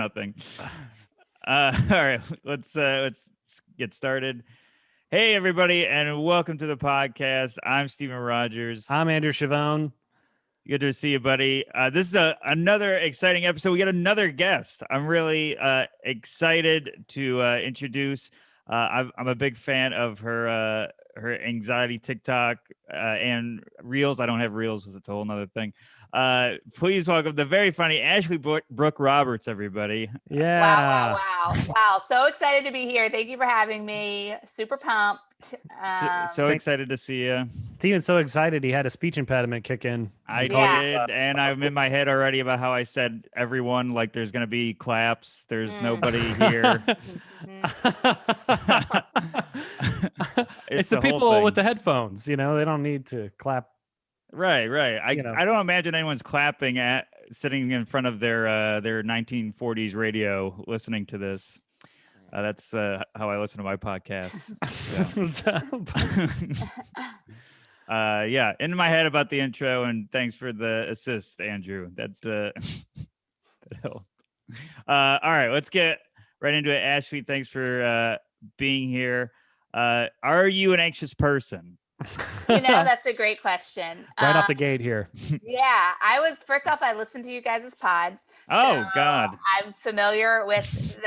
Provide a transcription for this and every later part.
Nothing. All right, let's get started. Hey, everybody, and welcome to the podcast. I'm Steven Rogers. I'm Andrew Chavone. Good to see you, buddy. This is another exciting episode. We got another guest. I'm really excited to introduce. I'm a big fan of her anxiety TikTok and reels. I don't have reels, it's a whole nother thing. Please welcome the very funny Ashley Brooke Roberts, everybody. Yeah. Wow. So excited to be here. Thank you for having me. Super pumped. So excited to see you. Steven's so excited he had a speech impediment kick in. I did, and I'm in my head already about how I said everyone, like there's going to be claps. There's nobody here. It's the people with the headphones, they don't need to clap. Right. I don't imagine anyone's clapping at sitting in front of their 1940s radio listening to this. That's how I listen to my podcasts. Yeah, in my head about the intro, and thanks for the assist, Andrew. That helped. All right, let's get right into it. Ashley, thanks for being here. Are you an anxious person? That's a great question. Right off the gate here. Yeah, first off, I listened to you guys' pod. Oh, God. I'm familiar with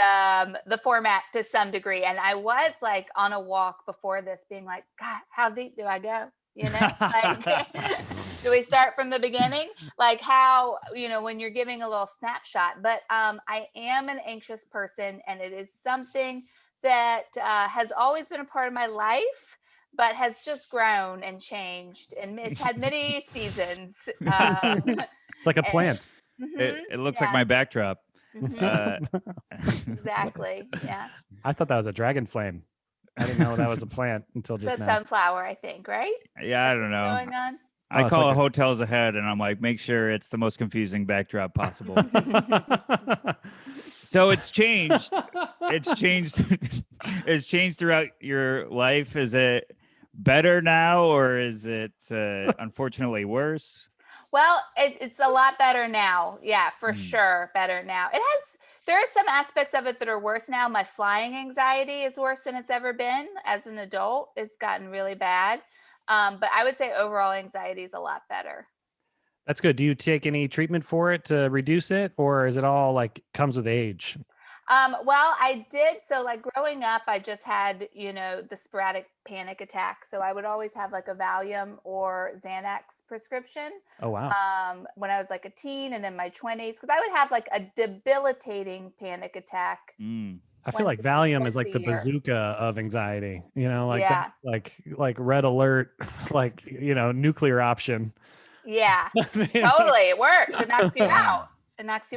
the format to some degree. And I was like on a walk before this being like, God, how deep do I go? Do we start from the beginning? Like how, when you're giving a little snapshot, but I am an anxious person, and it is something that has always been a part of my life, but has just grown and changed, and it's had many seasons. It's like a plant. It looks like my backdrop. Exactly. Yeah. I thought that was a dragon flame. I didn't know that was a plant until just now. Sunflower, I think, right? Yeah, I don't know. Going on? I call it hotels ahead, and I'm like, make sure it's the most confusing backdrop possible. So it's changed. It's changed throughout your life. Is it better now, or is it unfortunately worse? Well, it's a lot better now. Yeah, for sure. Better now. There are some aspects of it that are worse now. My flying anxiety is worse than it's ever been as an adult. It's gotten really bad. But I would say overall anxiety is a lot better. That's good. Do you take any treatment for it to reduce it, or is it all like comes with age? Well, I did. So like growing up, I just had, the sporadic panic attacks. So I would always have like a Valium or Xanax prescription. Oh, wow. When I was like a teen and in my 20s, because I would have like a debilitating panic attack. I feel like Valium is like the bazooka of anxiety, like red alert, like, nuclear option. Yeah, totally. It works. It knocks you out.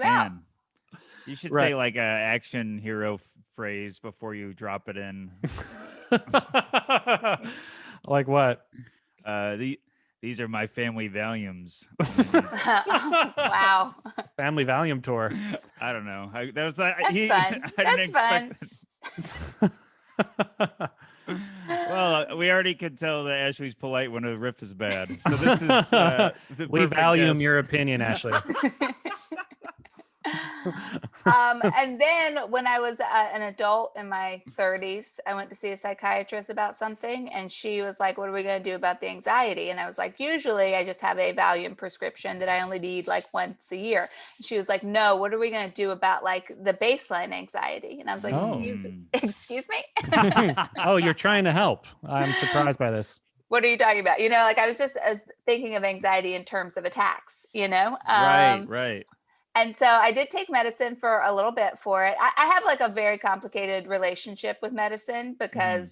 Out. You should say like a action hero phrase before you drop it in. Like what? These are my family Valiums. Wow. Family Valium tour. I don't know. That's fun. That's fun. Well, we already could tell that Ashley's polite when a riff is bad. So this is we value your opinion, Ashley. And then when I was an adult in my 30s, I went to see a psychiatrist about something, and she was like, what are we going to do about the anxiety? And I was like, usually I just have a Valium prescription that I only need like once a year. And she was like, no, what are we going to do about like the baseline anxiety? And I was like, excuse me? Oh, you're trying to help. I'm surprised by this. What are you talking about? Like I was just thinking of anxiety in terms of attacks, Right. And so I did take medicine for a little bit for it. I have like a very complicated relationship with medicine because,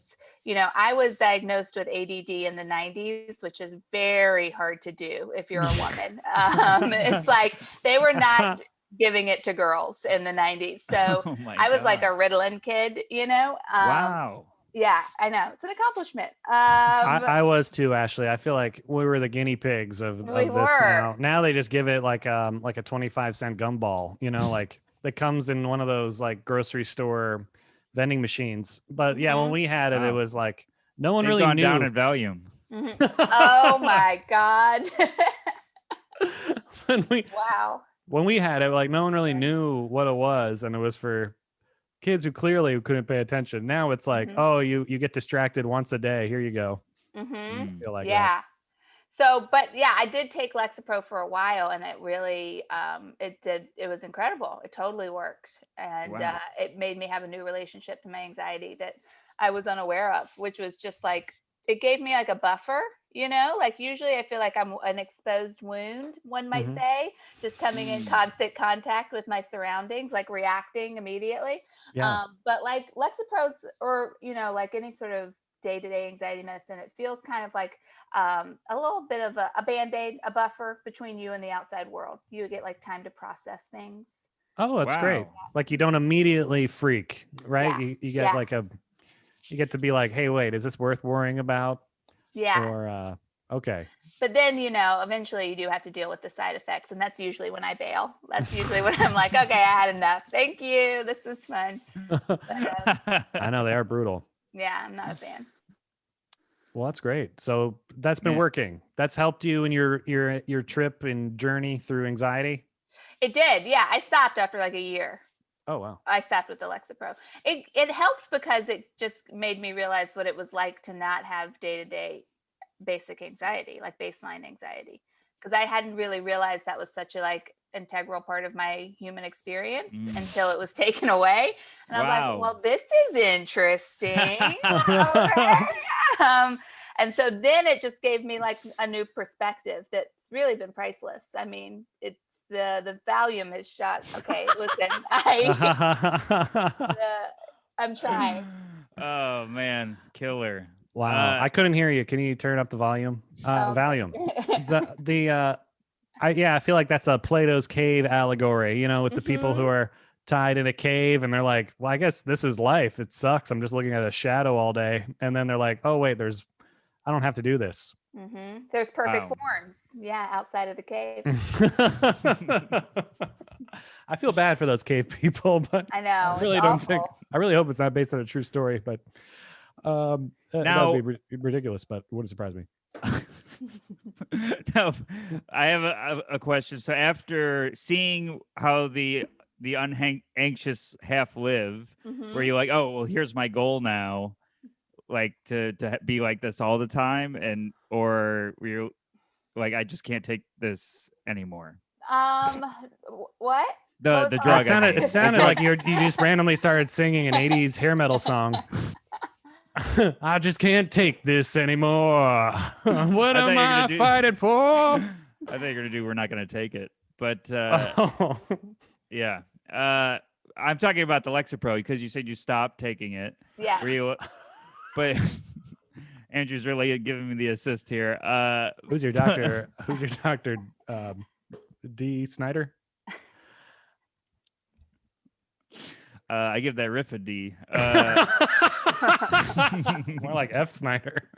I was diagnosed with ADD in the 90s, which is very hard to do if you're a woman. It's like they were not giving it to girls in the 90s. So I was like a Ritalin kid, Wow. Yeah, I know. It's an accomplishment. I was too, Ashley. I feel like we were the guinea pigs of this now. Now they just give it like a 25-cent gumball, like that comes in one of those like grocery store vending machines. But yeah, when we had it, it was like no one really gone knew. Down in Valium. Oh my God. Wow. when we had it, like no one really knew what it was, and it was for kids who clearly couldn't pay attention. Now it's like, oh, you get distracted once a day. Here you go. Mm-hmm. Feel like Yeah. So, but yeah, I did take Lexapro for a while, and it really, it was incredible. It totally worked, and Wow. it made me have a new relationship to my anxiety that I was unaware of, which was just like it gave me like a buffer. Like usually I feel like I'm an exposed wound, one might that. say, just coming in Mm. constant contact with my surroundings, like reacting immediately. Yeah. But like Lexapro's, or like any sort of day-to-day anxiety medicine, it feels kind of like a little bit of a band-aid, a buffer between you and the outside world. You get like time to process things. Oh, that's great. Wow. Like you don't immediately freak, right? Yeah. You get like you get to be like, hey, wait, is this worth worrying about? Yeah. Or okay. But then, eventually you do have to deal with the side effects. And that's usually when I bail. That's usually when I'm like, okay, I had enough. Thank you. This is fun. But, I know they are brutal. yeah, I'm not a fan. Well, that's great. So that's been working. That's helped you in your trip and journey through anxiety. It did. Yeah. I stopped after like a year. Oh, wow. I stopped with the Lexapro. It helped because it just made me realize what it was like to not have day-to-day basic anxiety, like baseline anxiety, because I hadn't really realized that was such a like integral part of my human experience until it was taken away. And I was like, well, this is interesting. And so then it just gave me like a new perspective that's really been priceless. I mean, it's the volume is shot. Okay, listen, I'm trying. Oh man, killer. Wow. I couldn't hear you. Can you turn up the volume? Volume. I feel like that's a Plato's cave allegory, with the people who are tied in a cave and they're like, well, I guess this is life. It sucks. I'm just looking at a shadow all day. And then they're like, oh wait, I don't have to do this. There's perfect forms. Yeah. Outside of the cave. I feel bad for those cave people, but I know. I really I really hope it's not based on a true story, but that would be ridiculous, but it wouldn't surprise me. Now, I have a question. So after seeing how the anxious half live, were you like, oh, well, here's my goal now, like to be like this all the time, or were you like, I just can't take this anymore? What? The drug. It sounded like you just randomly started singing an 80s hair metal song. I just can't take this anymore. What am I fighting for? I thought you were gonna do. We're not gonna take it, but yeah. I'm talking about the Lexapro because you said you stopped taking it. Yeah. Were you? But Andrew's really giving me the assist here. Who's your doctor? Who's your doctor? D. Snyder. I give that riff a D. More like F. Snyder.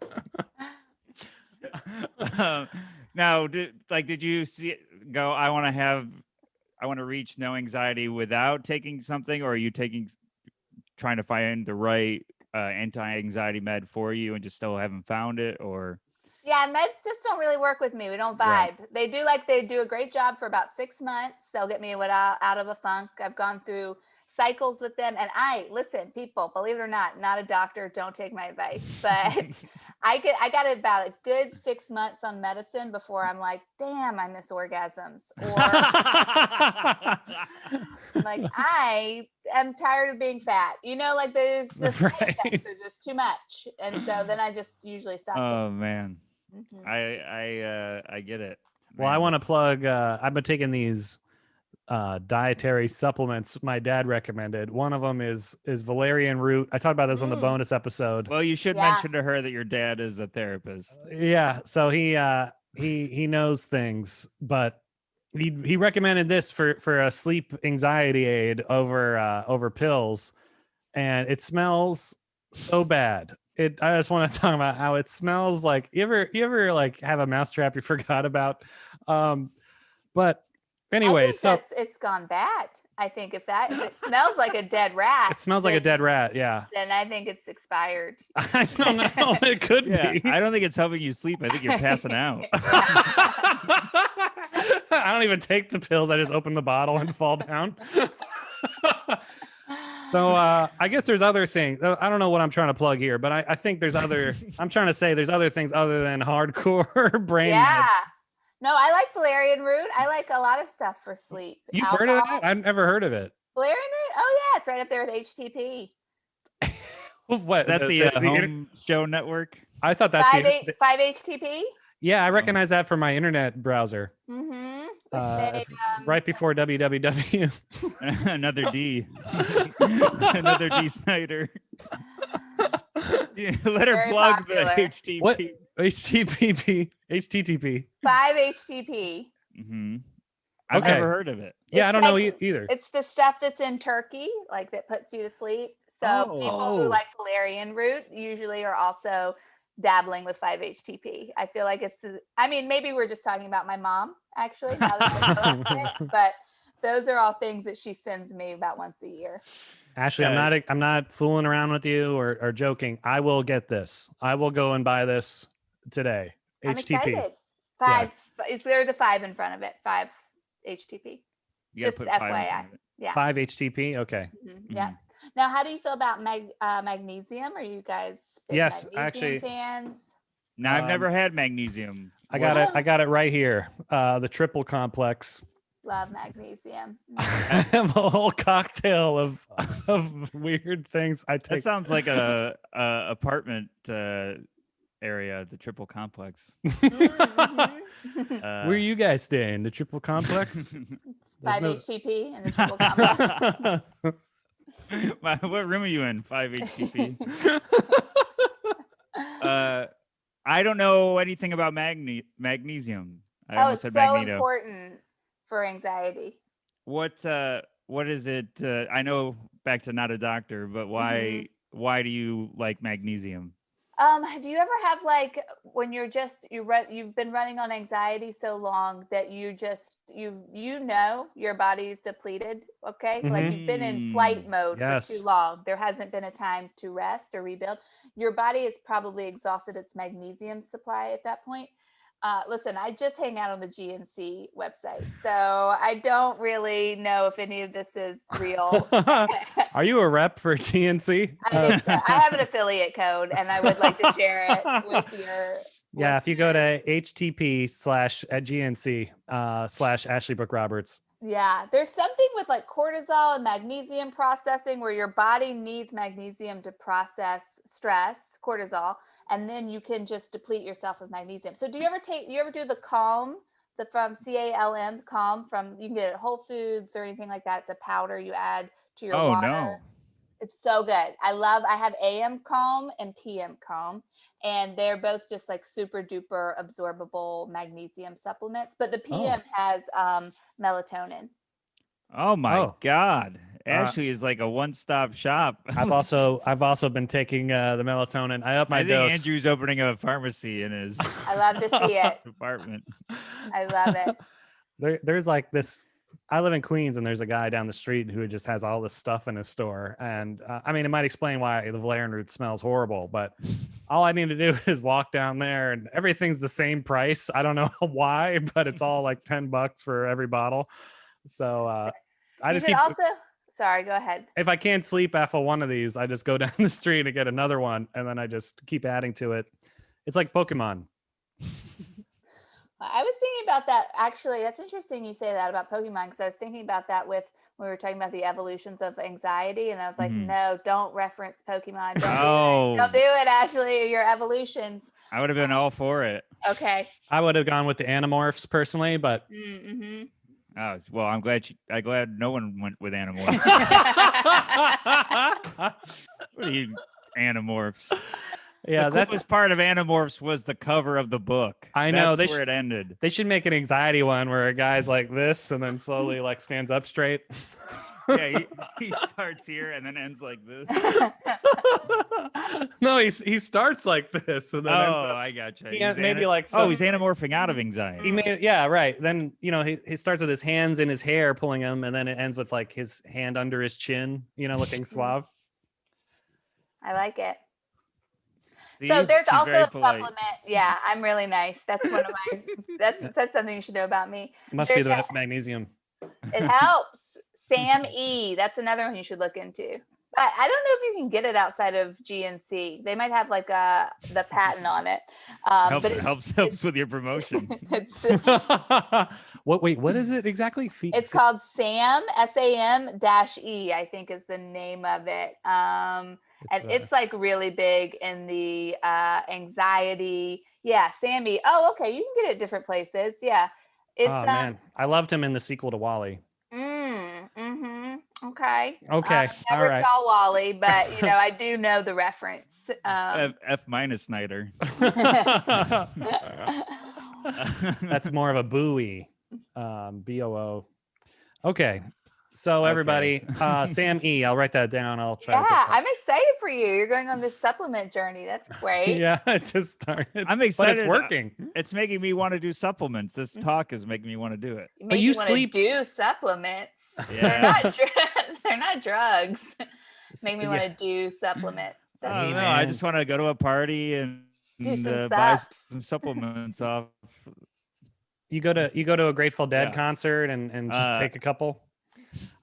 Now, did you see go? I want to reach no anxiety without taking something, or are you trying to find the right anti-anxiety med for you and just still haven't found it, or? Yeah, meds just don't really work with me. We don't vibe. Right. They do a great job for about 6 months. They'll get me out of a funk. I've gone through cycles with them, and listen, people, believe it or not a doctor, don't take my advice, but I got about a good 6 months on medicine before I'm like, damn, I miss orgasms, or like I am tired of being fat, like there's the side effects are just too much, and so then I just usually stop. Oh man. I get it. Well, I want to plug I've been taking these dietary supplements my dad recommended. One of them is valerian root. I talked about this on the bonus episode. Well, you should mention to her that your dad is a therapist. Yeah, so he knows things, but he recommended this for a sleep anxiety aid over pills, and it smells so bad. I just want to talk about how it smells like. You ever like have a mousetrap you forgot about, but Anyway, it's gone bad. I think if it smells like a dead rat, it smells like a dead rat. Yeah. Then I think it's expired. I don't know. It could be. I don't think it's helping you sleep. I think you're passing out. I don't even take the pills. I just open the bottle and fall down. So I guess there's other things. I don't know what I'm trying to plug here, but I think there's other. I'm trying to say there's other things other than hardcore brain. Yeah. meds. No, I like valerian root. I like a lot of stuff for sleep. You've heard of that? I've never heard of it. Valerian root? Oh yeah, it's right up there with HTP. What? Is that the home show network? I thought that's 5-HTP. Yeah, I recognize that from my internet browser. Mm-hmm. Right before www. Another D. Another D Snyder. Yeah, let her plug popular. The HTTP. What? HTTP. 5-HTP. Mm-hmm. I've never heard of it. Yeah, I don't know either. It's the stuff that's in turkey, like that puts you to sleep. So people who like valerian root usually are also dabbling with 5-HTP. I feel like maybe we're just talking about my mom, actually, now that it, but those are all things that she sends me about once a year. Ashley, I'm not fooling around with you or joking. I will get this. I will go and buy this today. I'm HTP. Excited. 5. Is there the 5 in front of it? 5-HTP. Just FYI. Yeah. 5-HTP. Okay. Mm-hmm. Yeah. Now, how do you feel about magnesium? Are you guys magnesium fans? No, I've never had magnesium. I got it right here. The triple complex. Love magnesium. I have a whole cocktail of weird things I take. That sounds like a apartment area, the triple complex. Mm-hmm. Where are you guys staying? The triple complex? 5-HTP and the triple complex. What room are you in? 5-HTP. I don't know anything about magnesium. It's so important for anxiety. What is it? I know, back to not a doctor, but why do you like magnesium? Do you ever have, like, when you've been running on anxiety so long that your body's depleted, okay? Like you've been in flight mode for too long. There hasn't been a time to rest or rebuild. Your body has probably exhausted its magnesium supply at that point. Listen, I just hang out on the GNC website, so I don't really know if any of this is real. Are you a rep for GNC? I think so. I have an affiliate code, and I would like to share it with your listeners. If you go to http:/@GNC/Ashley Brooke Roberts. Yeah, there's something with like cortisol and magnesium processing where your body needs magnesium to process stress, cortisol, and then you can just deplete yourself of magnesium. So do you ever do the Calm, from CALM, Calm you can get it at Whole Foods or anything like that. It's a powder you add to your water. No. It's so good. I have AM Calm and PM Calm, and they're both just like super duper absorbable magnesium supplements. But the PM has melatonin. Oh my God. Ashley is like a one-stop shop. I've also been taking the melatonin. I up my dose. I think Andrew's opening a pharmacy in his I love to see it. apartment. I love it. There's like this. I live in Queens, and there's a guy down the street who just has all this stuff in his store. And it might explain why the valerian root smells horrible, but all I need to do is walk down there, and everything's the same price. I don't know why, but it's all like $10 for every bottle. So sorry, go ahead. If I can't sleep after one of these, I just go down the street and get another one, and then I just keep adding to it. It's like Pokemon. I was thinking about that. Actually, that's interesting you say that about Pokemon, because I was thinking about that when we were talking about the evolutions of anxiety, and I was like, no, don't reference Pokemon. Don't do it, Ashley, your evolutions. I would have been all for it. Okay. I would have gone with the Animorphs personally, but... Oh, well, I'm glad no one went with Animorphs. What are you, Animorphs? Yeah, the coolest part of Animorphs was the cover of the book. I know. That's where it ended. They should make an anxiety one where a guy's like this and then slowly like stands up straight. Yeah, he starts here and then ends like this. No, he starts like this, and then ends up, I gotcha. he has maybe like he's anamorphing out of anxiety. yeah, right. Then he starts with his hands in his hair, pulling him, and then it ends with like his hand under his chin, looking suave. I like it. See? So there's She's also very a polite. supplement. Yeah, I'm really nice. That's one of my. That's something you should know about me. Must be There's the magnesium. It helps. Sam E. That's another one you should look into. But I don't know if you can get it outside of GNC. They might have like the patent on it. But Helps with your promotion. What is it exactly? It's called SAM, SAM-E, I think is the name of it. And it's like really big in the anxiety. Yeah, Sammy. Oh, okay. You can get it at different places. Yeah. It's, man, I loved him in the sequel to Wall-E. Okay. All right. Saw Wall-E, but I do know the reference. F- Snyder. That's more of a buoy. BOO. Okay. So everybody, Sam E. I'll write that down. I'll try. Yeah, I'm excited for you. You're going on this supplement journey. That's great. Yeah, it just started. I'm excited. But it's working. It's making me want to do supplements. This talk is making me want to do it. But you sleep. Do supplements. Yeah. They're not drugs. Make me want to do supplements. I don't know. I just want to go to a party and buy some supplements off. You go to a Grateful Dead concert and just take a couple.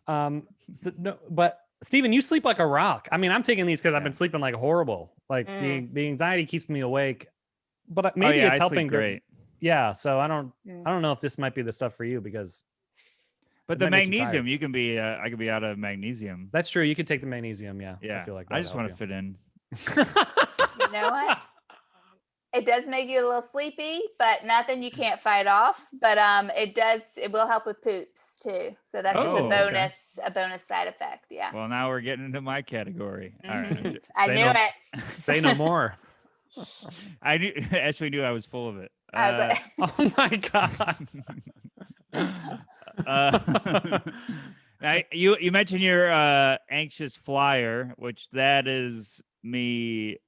But Steven, you sleep like a rock. I mean, I'm taking these because I've been sleeping like horrible. Like the anxiety keeps me awake, but maybe it's helping. Great. Yeah. So I don't know if this might be the stuff for you because. But the magnesium, you can be. I could be out of magnesium. That's true. You could take the magnesium. Yeah. Yeah. I feel like I just want to fit in. You know what? It does make you a little sleepy, but nothing you can't fight off. But it will help with poops too. So that's just a bonus side effect. Yeah. Well, now we're getting into my category. All right. I knew it. Say no more. I actually knew I was full of it. I was like, oh my God. You mentioned your anxious flyer, which that is me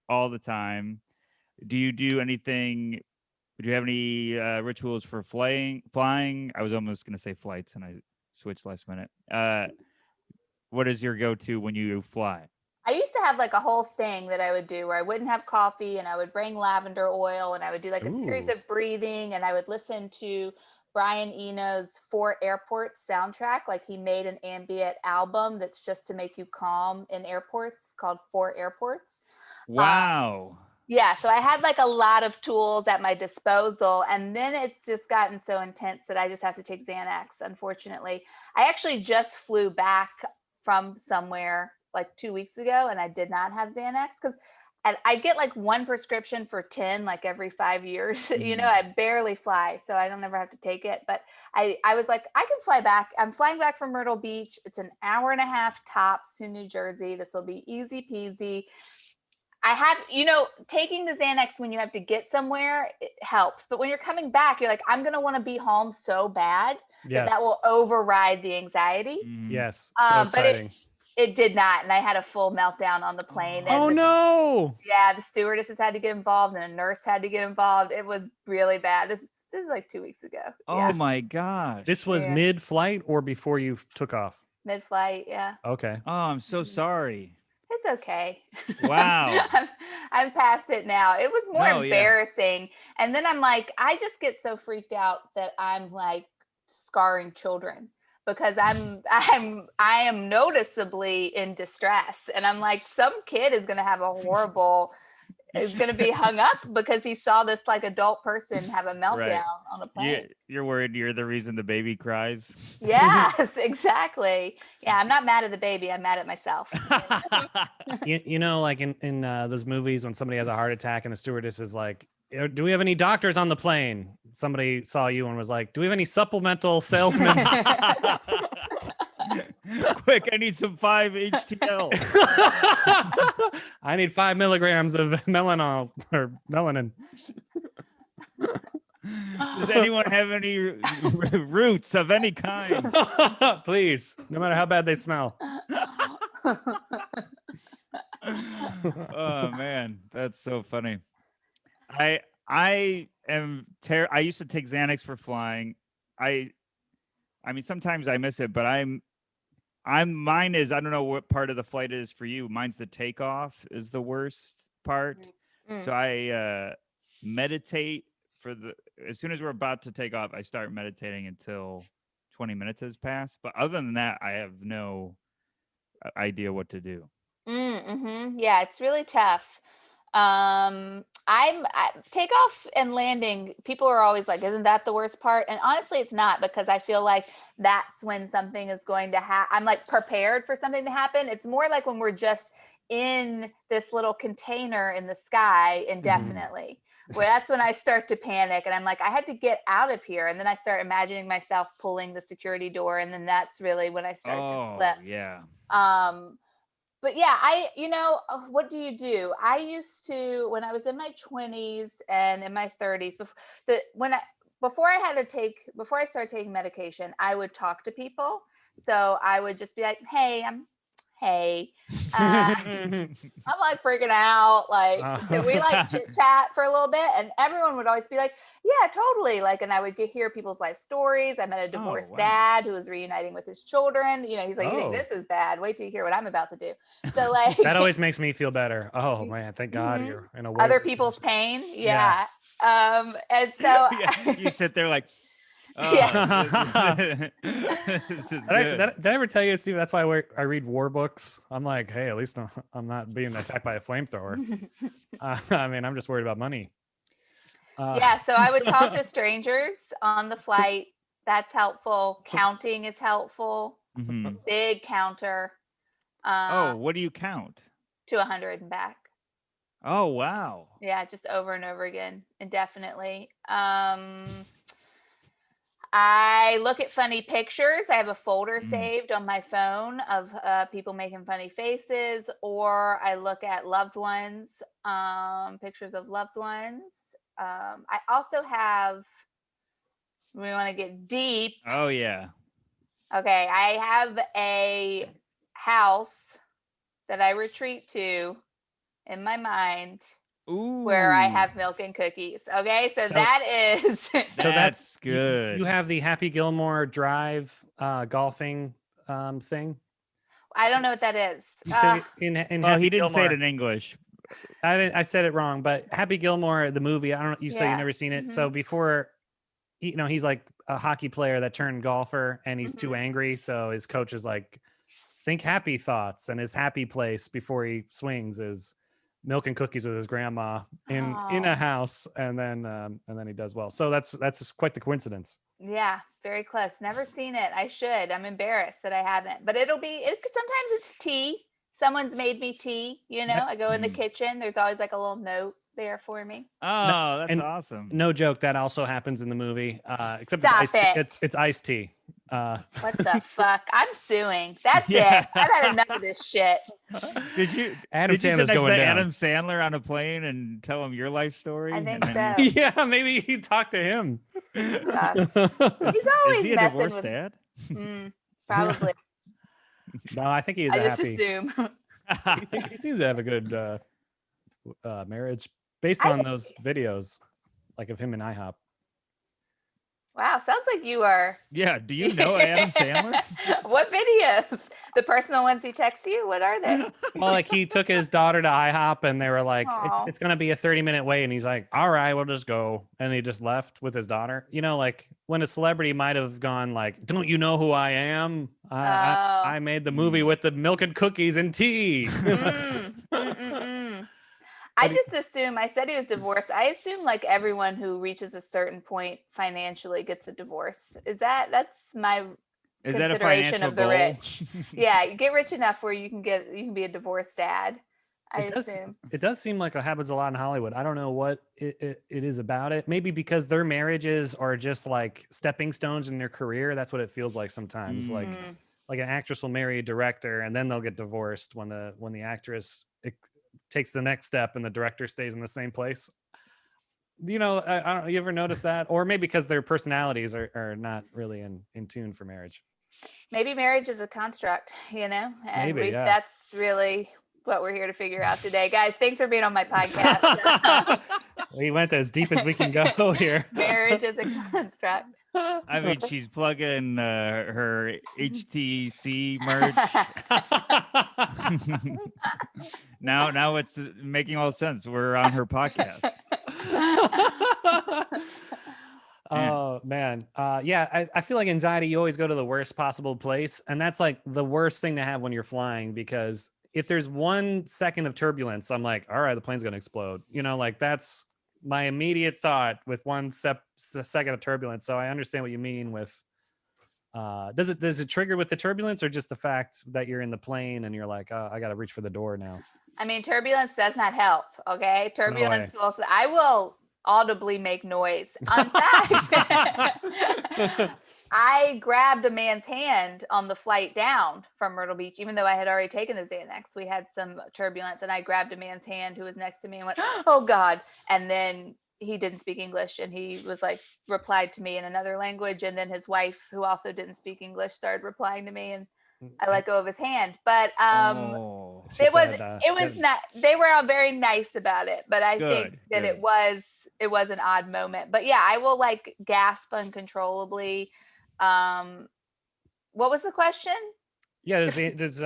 all the time. Do you do anything? Do you have any rituals for flying? I was almost going to say flights, and I switched last minute. What is your go-to when you fly? I used to have like a whole thing that I would do where I wouldn't have coffee, and I would bring lavender oil, and I would do like a series of breathing, and I would listen to Brian Eno's 4 Airports soundtrack. Like he made an ambient album that's just to make you calm in airports called 4 Airports. Wow. Yeah, so I had like a lot of tools at my disposal, and then it's just gotten so intense that I just have to take Xanax, unfortunately. I actually just flew back from somewhere like 2 weeks ago, and I did not have Xanax because I get like 1 prescription for 10 like every 5 years. I barely fly, so I don't ever have to take it. But I was like, I can fly back. I'm flying back from Myrtle Beach. It's an hour and a half tops to New Jersey. This will be easy peasy. I have, taking the Xanax when you have to get somewhere, it helps. But when you're coming back, you're like, I'm going to want to be home so bad that will override the anxiety. Yes. So exciting. But it did not. And I had a full meltdown on the plane. No. Yeah. The stewardesses had to get involved and a nurse had to get involved. It was really bad. This is like 2 weeks ago. Oh my gosh. This was mid-flight or before you took off? Mid-flight. Yeah. Okay. Oh, I'm so sorry. It's okay. Wow. I'm past it now. It was more embarrassing. And then I'm like, I just get so freaked out that I'm like scarring children because I am noticeably in distress. And I'm like, some kid is going to have a horrible, is going to be hung up because he saw this like adult person have a meltdown on a plane. You're worried you're the reason the baby cries. Yes, exactly. Yeah, I'm not mad at the baby. I'm mad at myself. Like in those movies when somebody has a heart attack and the stewardess is like, do we have any doctors on the plane? Somebody saw you and was like, do we have any supplemental salesmen? Quick, I need some 5-HTL. I need 5 milligrams of melanin. Does anyone have any roots of any kind? Please, no matter how bad they smell. Oh man, that's so funny. I used to take Xanax for flying. I mean sometimes I miss it, but mine is, I don't know what part of the flight it is for you. Mine's the takeoff is the worst part. So I meditate as soon as we're about to take off, I start meditating until 20 minutes has passed. But other than that, I have no idea what to do. Yeah, it's really tough. Takeoff and landing, people are always like, isn't that the worst part? And honestly, it's not, because I feel like that's when something is going to happen. I'm like prepared for something to happen. It's more like when we're just in this little container in the sky indefinitely. Where that's when I start to panic, and I'm like, I had to get out of here. And then I start imagining myself pulling the security door. And then that's really when I start to flip. Yeah. But yeah, what do you do? I used to, when I was in my 20s and in my 30s, before I started taking medication, I would talk to people. So I would just be like, hey, I'm like freaking out. Like, can we like chit chat for a little bit? And everyone would always be like, yeah, totally. Like, and I would hear people's life stories. I met a divorced dad who was reuniting with his children. He's like, you think this is bad? Wait till you hear what I'm about to do. So like, that always makes me feel better. Oh man, thank God you're in a way. Other people's pain. Yeah. And so you sit there like, oh, yeah. this is did good. I ever tell you, Steve? That's why I read war books. I'm like, hey, at least I'm not being attacked by a flamethrower. I mean, I'm just worried about money. Yeah, so I would talk to strangers on the flight. That's helpful. Counting is helpful. Big counter. What do you count? To 100 and back. Oh, wow. Yeah, just over and over again, indefinitely. I look at funny pictures. I have a folder saved on my phone of people making funny faces, or I look at loved ones, pictures of loved ones. I also have, we want to get deep. Oh, yeah. Okay, I have a house that I retreat to in my mind. Ooh. Where I have milk and cookies. Okay, so that is that's good. You have the Happy Gilmore Drive golfing thing. I don't know what that is. In he didn't say it in English. I said it wrong, but Happy Gilmore, the movie. I don't know. You say you never seen it. So before, he's like a hockey player that turned golfer, and he's too angry. So his coach is like, think happy thoughts, and his happy place before he swings is milk and cookies with his grandma in a house, and then he does well. So that's quite the coincidence. Yeah, very close. Never seen it. I should. I'm embarrassed that I haven't. But sometimes it's tea. Someone's made me tea. I go in the kitchen. There's always like a little note there for me. Oh, that's awesome. No joke. That also happens in the movie. Except it's iced tea. What the fuck? I'm suing. That's it. I've had enough of this shit. Did you sit next to Adam Sandler on a plane and tell him your life story? I think so. Yeah, maybe you talk to him. He's always is he a divorced dad? Probably. No, I think he's I happy. just assume. He seems to have a good marriage based on those videos, like of him and IHOP. Wow, sounds like you are. Yeah, do you know Adam Sandler? What videos? The personal ones he texts you? What are they? Well, like he took his daughter to IHOP, and they were like, it's going to be a 30-minute wait. And he's like, all right, we'll just go. And he just left with his daughter. Like when a celebrity might have gone like, don't you know who I am? I made the movie with the milk and cookies and tea. I just assume, I said he was divorced. I assume like everyone who reaches a certain point financially gets a divorce. That's my consideration of the rich. Yeah, you get rich enough where you can be a divorced dad. I assume. It does seem like it happens a lot in Hollywood. I don't know what it is about it. Maybe because their marriages are just like stepping stones in their career. That's what it feels like sometimes. Like an actress will marry a director and then they'll get divorced when the actress takes the next step and the director stays in the same place. You know, I don't. You ever notice that, or maybe because their personalities are not really in tune for marriage. Maybe marriage is a construct, and Maybe, yeah. that's really what we're here to figure out today. Guys, thanks for being on my podcast. We went as deep as we can go here. Marriage is a construct. I mean, she's plugging her HTC merch. now it's making all sense. We're on her podcast. Oh man. Yeah, I feel like anxiety, you always go to the worst possible place. And that's like the worst thing to have when you're flying, because if there's 1 second of turbulence, I'm like, all right, the plane's gonna explode. Like that's my immediate thought with 1 second of turbulence. So I understand what you mean with does it trigger with the turbulence, or just the fact that you're in the plane and you're like, oh, I gotta reach for the door now? I mean, turbulence does not help. Okay. Turbulence I will audibly make noise. In fact, I grabbed a man's hand on the flight down from Myrtle Beach, even though I had already taken the Xanax. We had some turbulence, and I grabbed a man's hand who was next to me and went, "Oh God!" And then he didn't speak English, and he was like replied to me in another language, and then his wife, who also didn't speak English, started replying to me, and I let go of his hand. But it was not. They were all very nice about it, but I think that it was an odd moment. But yeah, I will like gasp uncontrollably. What was the question? Yeah, does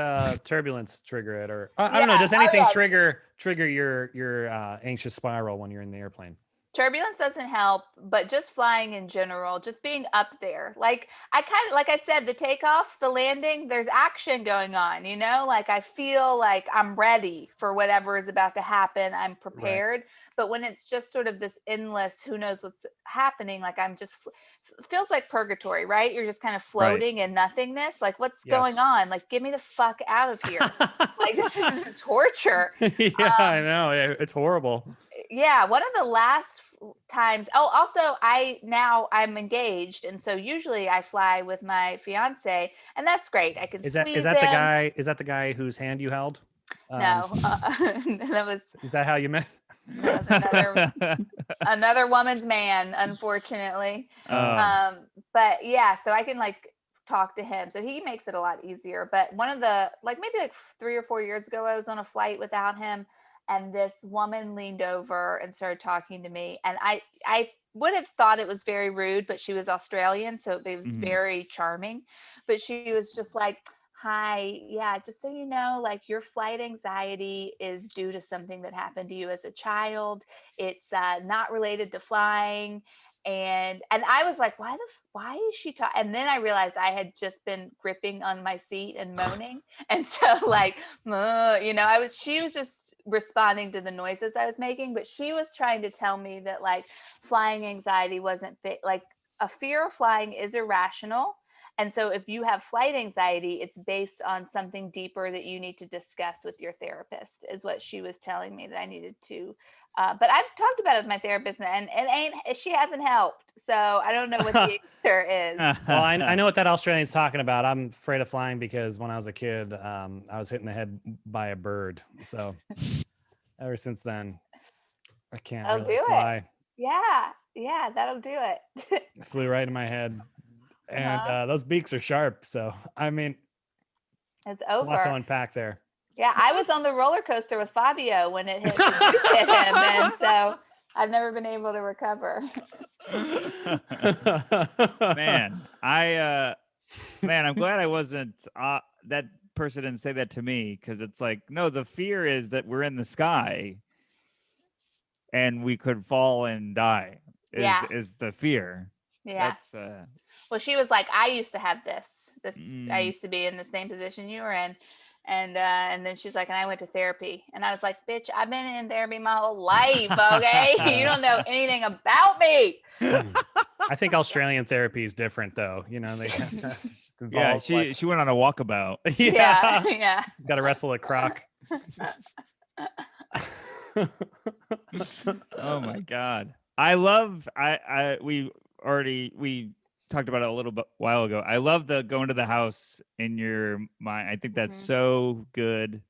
turbulence trigger it, or I don't know? Does anything trigger your anxious spiral when you're in the airplane? Turbulence doesn't help, but just flying in general, just being up there. Like I said, the takeoff, the landing, there's action going on, like I feel like I'm ready for whatever is about to happen. I'm prepared. Right. But when it's just sort of this endless, who knows what's happening, like I'm just, feels like purgatory, right? You're just kind of floating in nothingness. Like what's going on? Like, get me the fuck out of here. Like this is torture. Yeah, I know. It's horrible. Yeah. One of the last times. Oh, also I'm engaged. And so usually I fly with my fiance, and that's great. I can is that the guy whose hand you held? No, is that how you met? That was another woman's man, unfortunately. But yeah, so I can like talk to him. So he makes it a lot easier. But one of the, maybe 3 or 4 years ago, I was on a flight without him, and this woman leaned over and started talking to me. And I would have thought it was very rude, but she was Australian, so it was very charming. But she was just like, "Hi, yeah, just so you know, like your flight anxiety is due to something that happened to you as a child. It's not related to flying." And I was like, why is she talking? And then I realized I had just been gripping on my seat and moaning. And so she was just responding to the noises I was making, but she was trying to tell me that like flying anxiety wasn't like a fear of flying is irrational. And so if you have flight anxiety, it's based on something deeper that you need to discuss with your therapist, is what she was telling me that I needed to. But I've talked about it with my therapist, and she hasn't helped. So I don't know what the answer is. Well, I know what that Australian's talking about. I'm afraid of flying because when I was a kid, I was hit in the head by a bird. So ever since then, I can't really fly. Yeah, that'll do it. It flew right in my head. And those beaks are sharp. So, I mean, it's over. Lots to unpack there. Yeah, I was on the roller coaster with Fabio when it hit him. And so I've never been able to recover. Man, I'm glad I wasn't, that person didn't say that to me, because it's like, no, the fear is that we're in the sky and we could fall and die is the fear. Yeah. That's well, she was like, I used to have this. I used to be in the same position you were in. And then she's like, and I went to therapy. And I was like, bitch, I've been in therapy my whole life, okay? You don't know anything about me. I think Australian therapy is different, though. They have to involve, she went on a walkabout. Yeah. She's got to wrestle a croc. Oh my God. I love, we talked about it a little bit while ago. I love the going to the house in your mind. I think that's so good.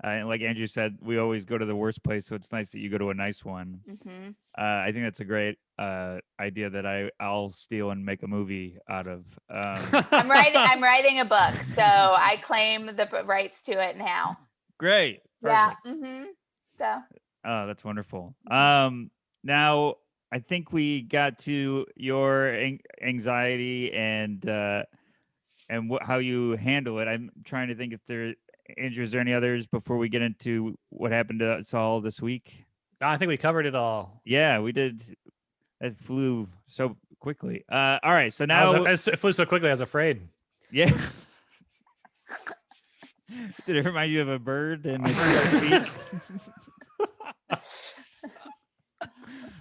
And like Andrew said, we always go to the worst place, so it's nice that you go to a nice one. Mm-hmm. I think that's a great idea that I'll steal and make a movie out of. I'm writing a book, so I claim the rights to it now. Great. Yeah. Perfect. Mm-hmm. So. Oh, that's wonderful. Now I think we got to your anxiety and how you handle it. I'm trying to think if Andrew, is there any others before we get into what happened to us all this week? I think we covered it all. Yeah, we did. It flew so quickly. All right, so now it flew so quickly, I was afraid. Yeah. Did it remind you of a bird and its beak?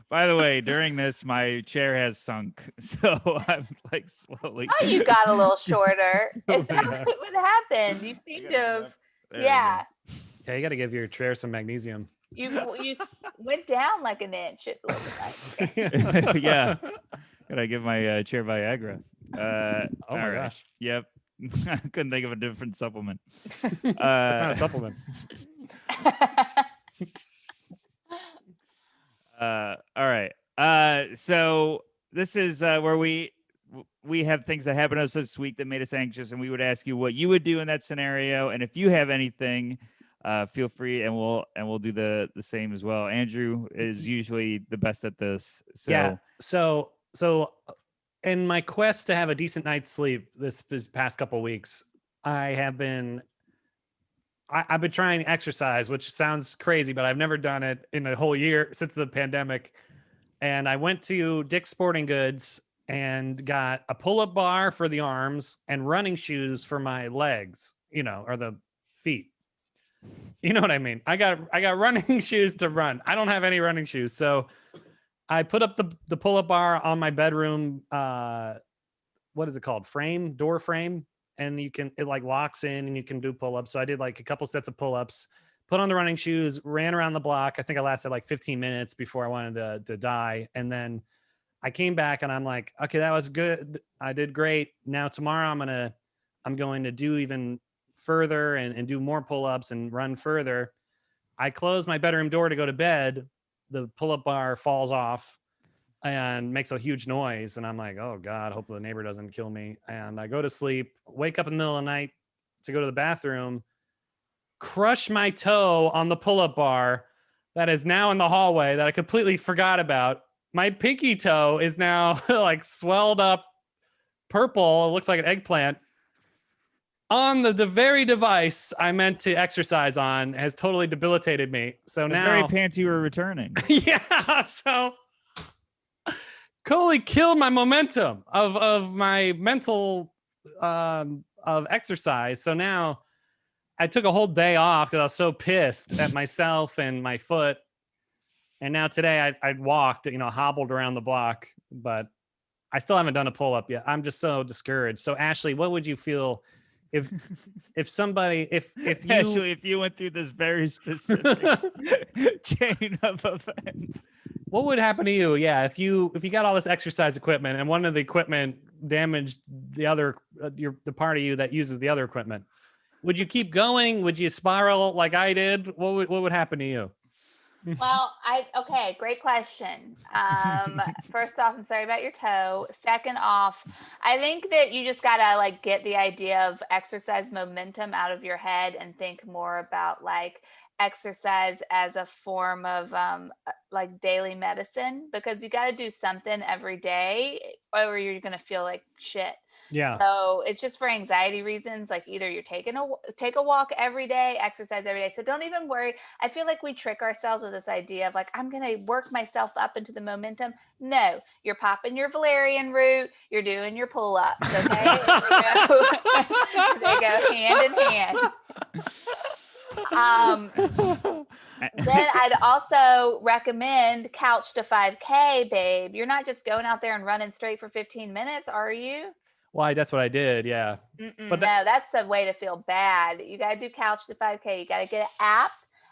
By the way, during this, my chair has sunk, so I'm like slowly. Oh, you got a little shorter. Is that what happened? You seem to have. Yeah. Yeah, you got to give your chair some magnesium. You went down like an inch. It looks like. Yeah. Gotta give my chair Viagra. Oh my gosh. Yep. I couldn't think of a different supplement. It's not a supplement. All right. So this is where we have things that happened to us this week that made us anxious, and we would ask you what you would do in that scenario, and if you have anything, feel free, and we'll do the same as well. Andrew is usually the best at this. So yeah. So in my quest to have a decent night's sleep this past couple weeks, I've been trying exercise, which sounds crazy, but I've never done it in a whole year since the pandemic. And I went to Dick's Sporting Goods and got a pull-up bar for the arms and running shoes for my legs, or the feet. You know what I mean? I got running shoes to run. I don't have any running shoes. So I put up the pull-up bar on my bedroom, what is it called? Door frame. And it like locks in and you can do pull-ups. So I did like a couple sets of pull-ups, put on the running shoes, ran around the block. I think I lasted like 15 minutes before I wanted to die. And then I came back and I'm like, okay, that was good. I did great. Now tomorrow I'm going to do even further and do more pull-ups and run further. I close my bedroom door to go to bed. The pull-up bar falls off and makes a huge noise. And I'm like, oh God, hope the neighbor doesn't kill me. And I go to sleep, wake up in the middle of the night to go to the bathroom, crush my toe on the pull-up bar that is now in the hallway that I completely forgot about. My pinky toe is now like swelled up purple. It looks like an eggplant. On the very device I meant to exercise on has totally debilitated me. So the now very pants you were returning. Yeah. So totally killed my momentum of my mental of exercise. So now I took a whole day off because I was so pissed at myself and my foot. And now today I walked, hobbled around the block, but I still haven't done a pull-up yet. I'm just so discouraged. So Ashley, what would you feel if you went through this very specific chain of events? What would happen to you? Yeah, if you got all this exercise equipment and one of the equipment damaged the other the part of you that uses the other equipment, would you keep going? Would you spiral like I did? What would happen to you? Well, okay, great question. First off, I'm sorry about your toe. Second off, I think that you just gotta like get the idea of exercise momentum out of your head and think more about like exercise as a form of like daily medicine, because you got to do something every day or you're gonna feel like shit. Yeah. So it's just for anxiety reasons. Like either you're take a walk every day, exercise every day. So don't even worry. I feel like we trick ourselves with this idea of like, I'm going to work myself up into the momentum. No, you're popping your valerian root. You're doing your pull-ups. Okay. They go hand in hand. Then I'd also recommend Couch to 5K, babe. You're not just going out there and running straight for 15 minutes, are you? Why, that's what I did, yeah. But no, that's a way to feel bad. You got to do Couch to 5K. You got to get an app,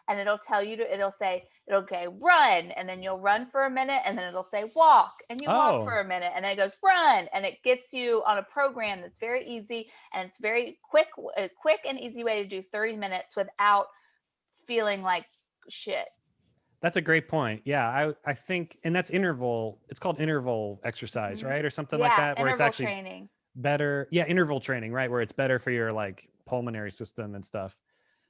and it'll tell you it'll say run, and then you'll run for a minute, and then it'll say walk, and you walk for a minute, and then it goes run, and it gets you on a program that's very easy, and it's very quick and easy way to do 30 minutes without feeling like shit. That's a great point. Yeah, I think, and that's interval. It's called interval exercise, right, or something like that, where it's interval actually training. better. Yeah, interval training, right, where it's better for your like pulmonary system and stuff.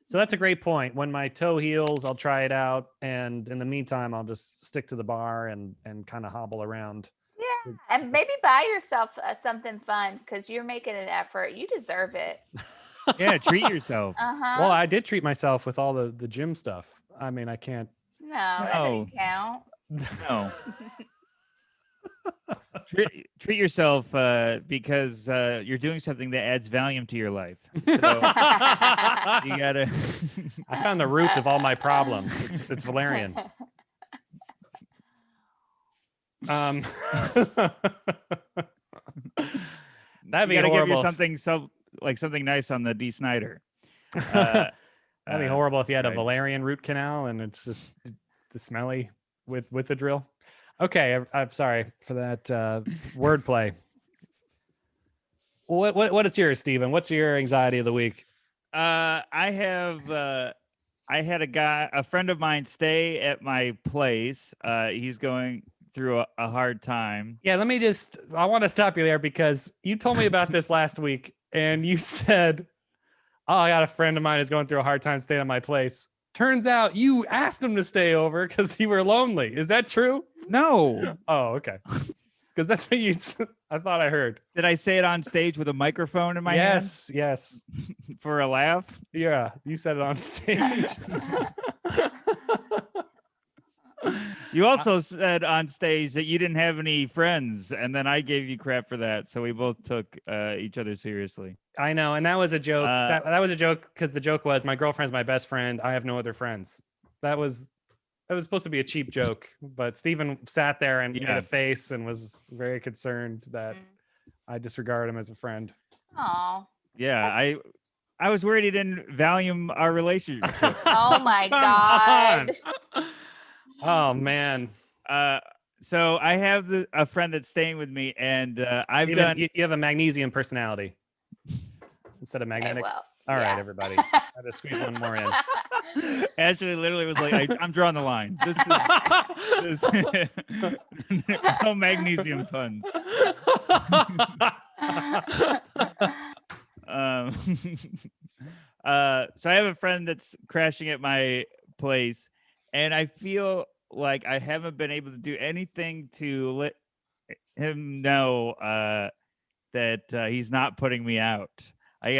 So that's a great point. When my toe heals, I'll try it out, and in the meantime, I'll just stick to the bar and kind of hobble around. Yeah, and maybe buy yourself something fun because you're making an effort. You deserve it. Yeah, treat yourself. Well, I did treat myself with all the gym stuff. I mean, I can't. No, that didn't count. No. treat yourself because you're doing something that adds value to your life. So you gotta. I found the root of all my problems. It's Valerian. That'd be you gotta horrible. give you something nice on the D. Snyder. That'd be horrible if you had a right. Valerian root canal and it's just the smelly with the drill. Okay, I'm sorry for that wordplay. What is yours, Stephen? What's your anxiety of the week? I had a friend of mine stay at my place. He's going through a hard time. Yeah, I want to stop you there because you told me about this last week and you said, "Oh, I got a friend of mine who's going through a hard time staying at my place." Turns out you asked him to stay over because you were lonely. Is that true? No. Oh, okay. Because that's what I thought I heard. Did I say it on stage with a microphone in my hand? Yes. For a laugh? Yeah, you said it on stage. You also said on stage that you didn't have any friends, and then I gave you crap for that. So we both took each other seriously. I know, and that was a joke. That was a joke because the joke was my girlfriend's my best friend. I have no other friends. That was supposed to be a cheap joke, but Stephen sat there and made a face and was very concerned that I disregarded him as a friend. Oh. Yeah, I was worried he didn't value our relationship. Oh my God. Oh man. So I have a friend that's staying with me, and You have a magnesium personality instead of magnetic. Okay, well, all right, everybody. I had to squeeze one more in. Ashley literally was like, I'm drawing the line. This no magnesium puns. So I have a friend that's crashing at my place, and I feel like I haven't been able to do anything to let him know that he's not putting me out. He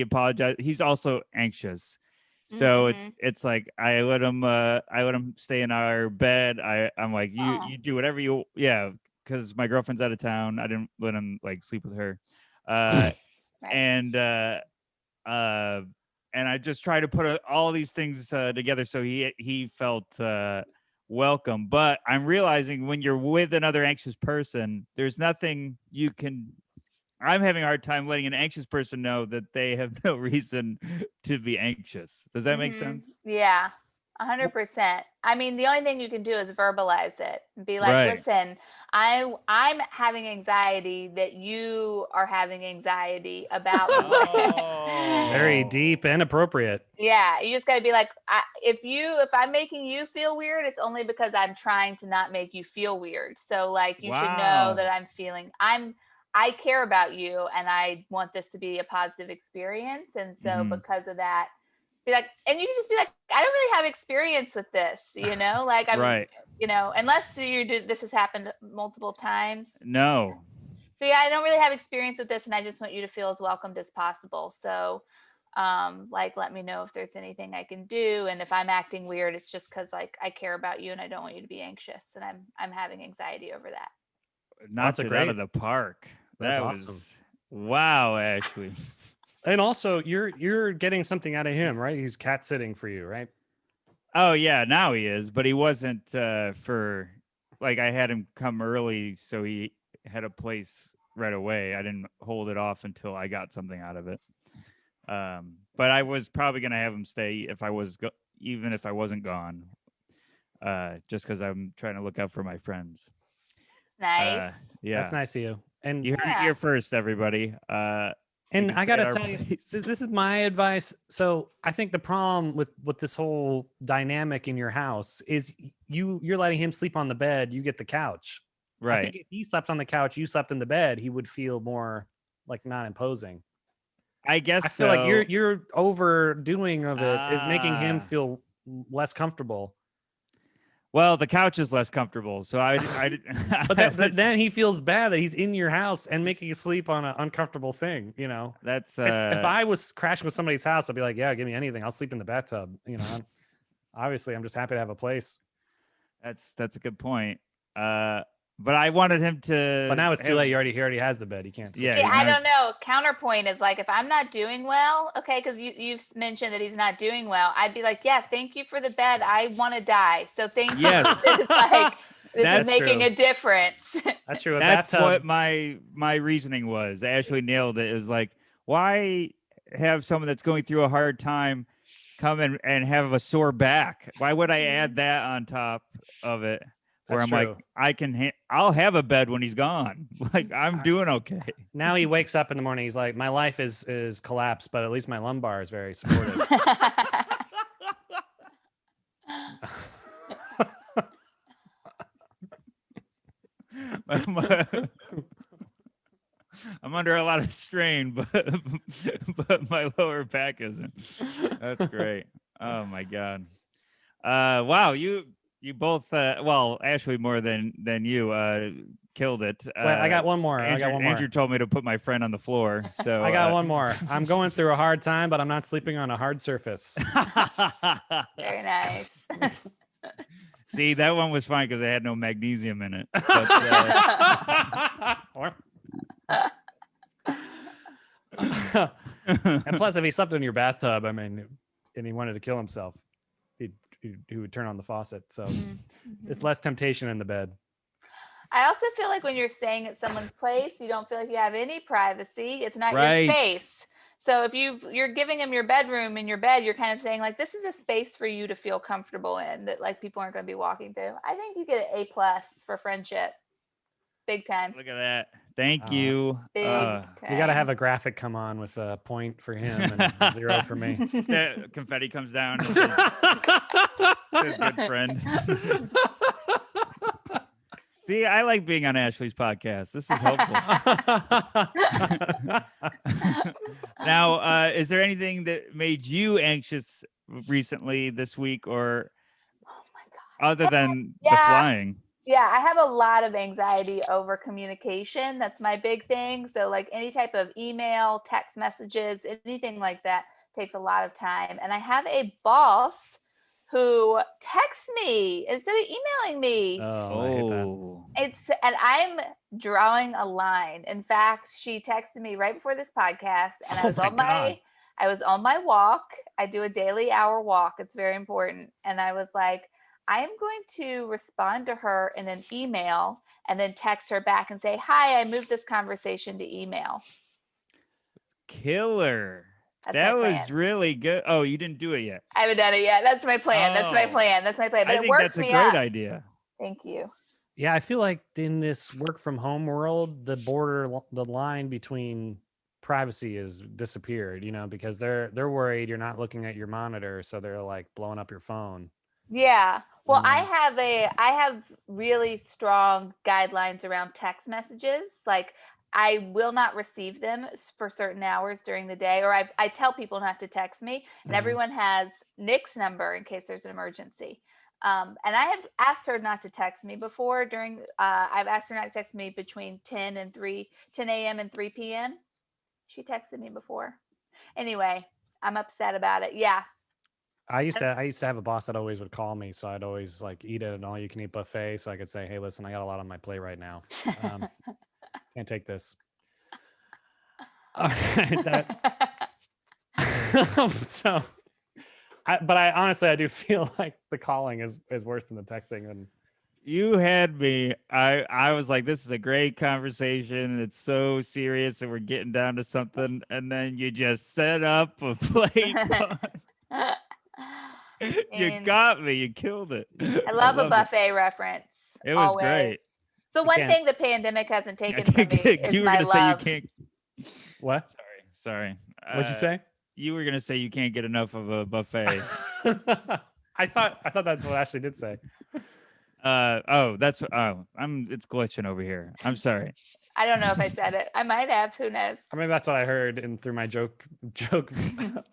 apologized. He's also anxious. So it's like I let him stay in our bed. I'm like, you do whatever because my girlfriend's out of town. I didn't let him like sleep with her. Right. And I just try to put all these things together so he felt welcome. But I'm realizing when you're with another anxious person, there's nothing you can. I'm having a hard time letting an anxious person know that they have no reason to be anxious. Does that make sense? Yeah, 100%. I mean, the only thing you can do is verbalize it. Be like, listen, I'm having anxiety that you are having anxiety about me. Oh. Very deep and appropriate. Yeah, you just got to be like, if I'm making you feel weird, it's only because I'm trying to not make you feel weird. So like, you should know that I care about you and I want this to be a positive experience. And so because of that, be like, and you can just be like, I don't really have experience with this, like I'm, unless this has happened multiple times. No. So yeah, I don't really have experience with this and I just want you to feel as welcomed as possible. So let me know if there's anything I can do. And if I'm acting weird, it's just because like I care about you and I don't want you to be anxious. And I'm having anxiety over that. Knocked it out of the park. That's that awesome. Was wow, Ashley. And also, you're getting something out of him, right? He's cat sitting for you, right? Oh yeah, now he is, but he wasn't for like I had him come early, so he had a place right away. I didn't hold it off until I got something out of it. But I was probably gonna have him stay if I was even if I wasn't gone, just because I'm trying to look out for my friends. Nice. Yeah, that's nice of you. And you heard it here first, everybody. And can I stay gotta at our tell you, place. this is my advice. So I think the problem with this whole dynamic in your house is you're letting him sleep on the bed, you get the couch. I think Right. if he slept on the couch, you slept in the bed, he would feel more like not imposing. I guess I feel like so. you're overdoing of it is making him Ah. feel less comfortable. Well, the couch is less comfortable, so I But then he feels bad that he's in your house and making you sleep on an uncomfortable thing, you know. that's If I was crashing with somebody's house, I'd be like, yeah, give me anything. I'll sleep in the bathtub. You know, obviously I'm just happy to have a place. that's a good point. But I wanted him to. But now it's too have- late. He already has the bed. He can't switch. Yeah, See, you I know, don't know. Counterpoint is like if I'm not doing well, okay, because you've mentioned that he's not doing well. I'd be like, yeah, thank you for the bed. I want to die, so thank you. Yes. This is like this That's is making true. a difference. That's true. A That's bathtub. what my reasoning was. Ashley nailed it. It was like, why have someone that's going through a hard time come and have a sore back? Why would I add that on top of it? Where That's I'm true. like, I'll have a bed when he's gone. Like I'm doing okay. Now he wakes up in the morning. He's like, my life is collapsed, but at least my lumbar is very supportive. I'm under a lot of strain, but my lower back isn't. That's great. Oh my god. Wow, you both well, Ashley more than you killed it. Wait, I got one more. Andrew told me to put my friend on the floor. So I got one more. I'm going through a hard time, but I'm not sleeping on a hard surface. Very nice. See, that one was fine because it had no magnesium in it. But, And plus, if he slept in your bathtub, I mean, and he wanted to kill himself, he would turn on the faucet. So it's less temptation in the bed. I also feel like when you're staying at someone's place, you don't feel like you have any privacy. It's not Right. your space. So if you're giving him your bedroom in your bed, you're kind of saying like, this is a space for you to feel comfortable in that like people aren't going to be walking through. I think you get an A+ for friendship. Big time. look at that. Thank you. Big You got to time. have a graphic come on with a point for him and a 0 for me. The confetti comes down. And says good friend. See, I like being on Ashley's podcast. This is helpful. Now, is there anything that made you anxious recently this week, or Oh my God. other than the Yeah. flying? Yeah, I have a lot of anxiety over communication. That's my big thing. So like any type of email, text messages, anything like that takes a lot of time. And I have a boss who texts me instead of emailing me. Oh, I hate that. And I'm drawing a line. In fact, she texted me right before this podcast, and I was my God. I was on my walk. I do a daily hour walk. It's very important. And I was like, I am going to respond to her in an email and then text her back and say, hi, I moved this conversation to email. Killer. That's That my was plan. really good. Oh, you didn't do it yet. I haven't done it yet. That's my plan. That's my Oh. plan. That's my plan. But I it think works that's a me great up. idea. Thank you. Yeah, I feel like in this work from home world, the line between privacy has disappeared, you know, because they're worried you're not looking at your monitor, so they're like blowing up your phone. Yeah. Well, Mhm. I have really strong guidelines around text messages. Like I will not receive them for certain hours during the day, or I tell people not to text me, and Mhm. everyone has Nick's number in case there's an emergency. And I have asked her not to text me before during, I've asked her not to text me between 10 a.m. and 3 p.m. She texted me before. Anyway, I'm upset about it. Yeah. I used to have a boss that always would call me, so I'd always like eat at an all you can eat buffet, so I could say, "Hey, listen, I got a lot on my plate right now. Can't take this." All right, so, but I honestly I do feel like the calling is worse than the texting, and You had me. I was like, this is a great conversation. It's so serious, and we're getting down to something. And then you just set up a plate. You And got me. You killed it. I love a loved it. buffet reference. It was always. great. So You one can't- thing the pandemic hasn't I taken from can't me get- is you were my gonna say you love. can't. what? Sorry. What'd you say? You were gonna say you can't get enough of a buffet. I thought that's what Ashley did say. It's glitching over here. I'm sorry. I don't know if I said it. I might have. Who knows? Or maybe that's what I heard through my joke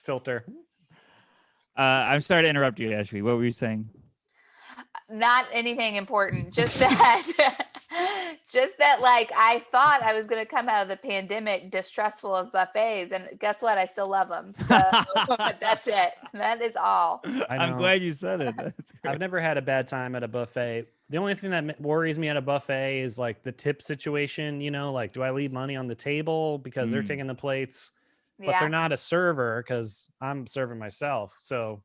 filter. I'm sorry to interrupt you, Ashley. What were you saying? Not anything important. Just that. Just that, like, I thought I was going to come out of the pandemic distrustful of buffets, and guess what? I still love them. So that's it. That is all. I'm glad you said it. I've never had a bad time at a buffet. The only thing that worries me at a buffet is like the tip situation. You know, like, do I leave money on the table because they're taking the plates, but they're not a server because I'm serving myself. So,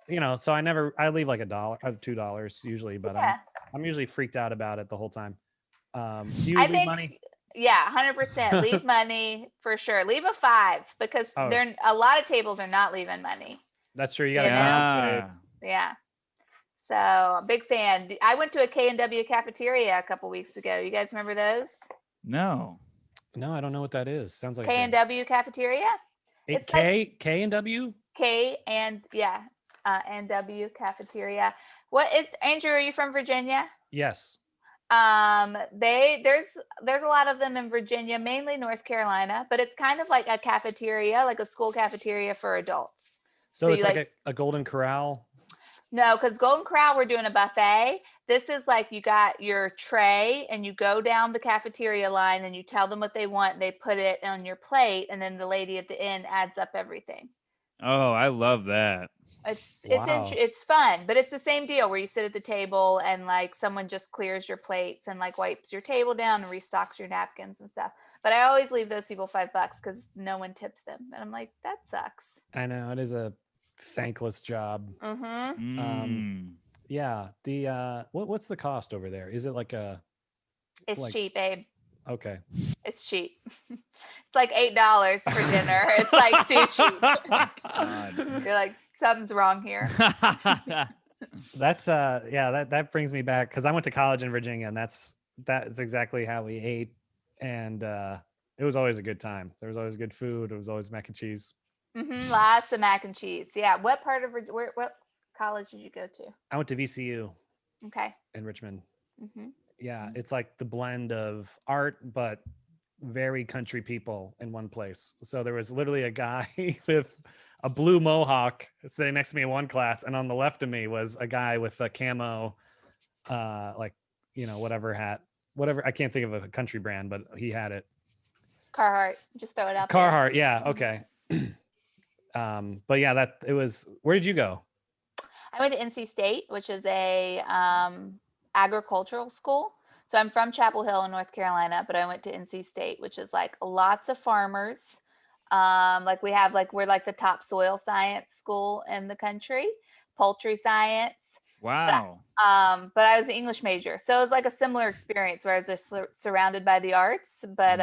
you know, so I leave like $1, $2 usually, but I'm usually freaked out about it the whole time. Do you leave money? Yeah, 100%. Leave money for sure. Leave a 5 because a lot of tables are not leaving money. That's true. You got to Yeah. So big fan. I went to a K&W cafeteria a couple weeks ago. You guys remember those? No, I don't know what that is. Sounds like K&W cafeteria. It's K&W. N-W cafeteria. Andrew, are you from Virginia? Yes. There's a lot of them in Virginia, mainly North Carolina, but it's kind of like a cafeteria, like a school cafeteria for adults. So it's like a Golden Corral. No, because Golden Corral, we're doing a buffet. This is like you got your tray and you go down the cafeteria line and you tell them what they want. They put it on your plate, and then the lady at the end adds up everything. Oh, I love that. It's fun, but it's the same deal where you sit at the table and like someone just clears your plates and like wipes your table down and restocks your napkins and stuff. But I always leave those people $5 because no one tips them, and I'm like, that sucks. I know, it is a thankless job. Yeah. The what's the cost over there? Is it like it's cheap, babe. Okay. It's cheap. It's like $8 for dinner. It's like too cheap. God. You're like, something's wrong here. That's that brings me back because I went to college in Virginia, and that's exactly how we ate, and it was always a good time. There was always good food. It was always mac and cheese. Lots of mac and cheese. Yeah. What part of what college did you go to? I went to VCU. Okay. In Richmond. Yeah, it's like the blend of art but very country people in one place. So there was literally a guy with a blue mohawk sitting next to me in one class, and on the left of me was a guy with a camo whatever hat, whatever, I can't think of a country brand, but he had it. Carhartt, just throw it out Carhartt, yeah, okay. But yeah, that it was. Where did you go? I went to NC State, which is a agricultural school. So I'm from Chapel Hill in North Carolina, but I went to NC State, which is like lots of farmers. We're like the top soil science school in the country, poultry science. Wow. But I was an English major, so it was like a similar experience where I was just surrounded by the arts, but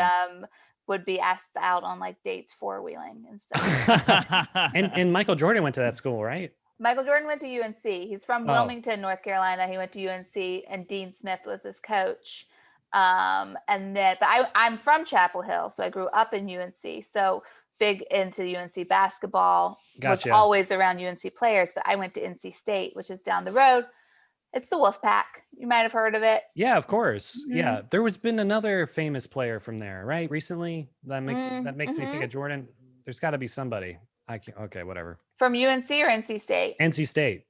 would be asked out on like dates 4-wheeling and stuff. and Michael Jordan went to that school, right? Michael Jordan went to UNC. He's from Wilmington, North Carolina. He went to UNC, and Dean Smith was his coach. But I'm from Chapel Hill, so I grew up in UNC. So big into UNC basketball. Gotcha. Was always around UNC players, but I went to NC State, which is down the road. It's the Wolfpack. You might have heard of it. Yeah, of course. Yeah, there was been another famous player from there, right? Recently, that makes me think of Jordan. There's got to be somebody. Okay, whatever. From UNC or NC State? NC State.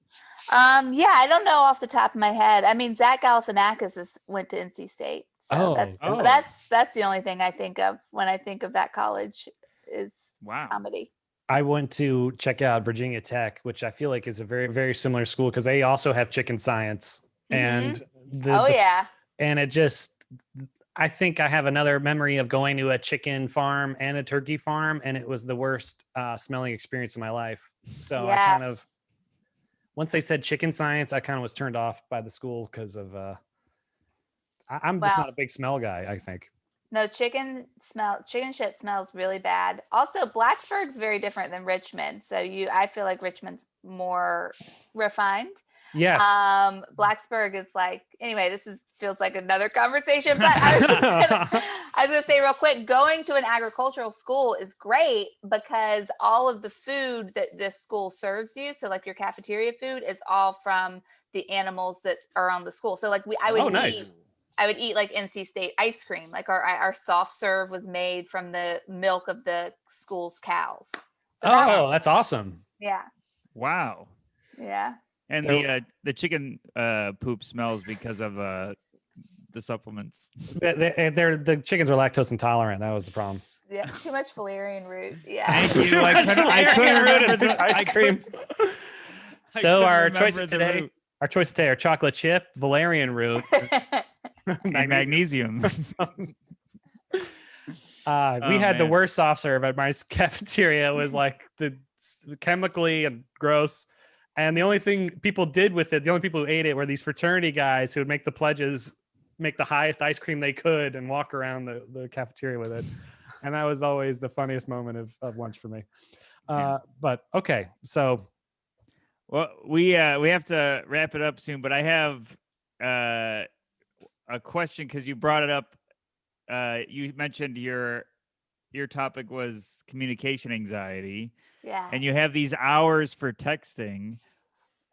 Yeah, I don't know off the top of my head. I mean, Zach Galifianakis went to NC State. So that's the only thing I think of when I think of that college is comedy. I went to check out Virginia Tech, which I feel like is a very, very similar school because they also have chicken science. And and it just, I think I have another memory of going to a chicken farm and a turkey farm, and it was the worst smelling experience of my life. So I kind of, once they said chicken science, I kind of was turned off by the school because of, I'm just not a big smell guy, I think. No, chicken shit smells really bad. Also, Blacksburg's very different than Richmond. So I feel like Richmond's more refined. Yes. Blacksburg is like, anyway, feels like another conversation, but I was just I was gonna say real quick, going to an agricultural school is great because all of the food that this school serves you, so like your cafeteria food, is all from the animals that are on the school. So like I would nice. I would eat like NC State ice cream. Like our soft serve was made from the milk of the school's cows. So that's awesome. Yeah. Wow. Yeah. And the chicken poop smells because of the supplements. The chickens are lactose intolerant. That was the problem. Yeah, too much valerian root. Yeah. Thank you. I couldn't remember the ice cream. So our choices today are chocolate chip, valerian root, and magnesium. We had the worst soft serve at my cafeteria. It was like the chemically and gross. And the only thing people did with it, the only people who ate it were these fraternity guys who would make the pledges, make the highest ice cream they could and walk around the cafeteria with it. And that was always the funniest moment of lunch for me. But okay, so. Well, we have to wrap it up soon, but I have a question because you brought it up. You mentioned your topic was communication anxiety. Yeah. And you have these hours for texting.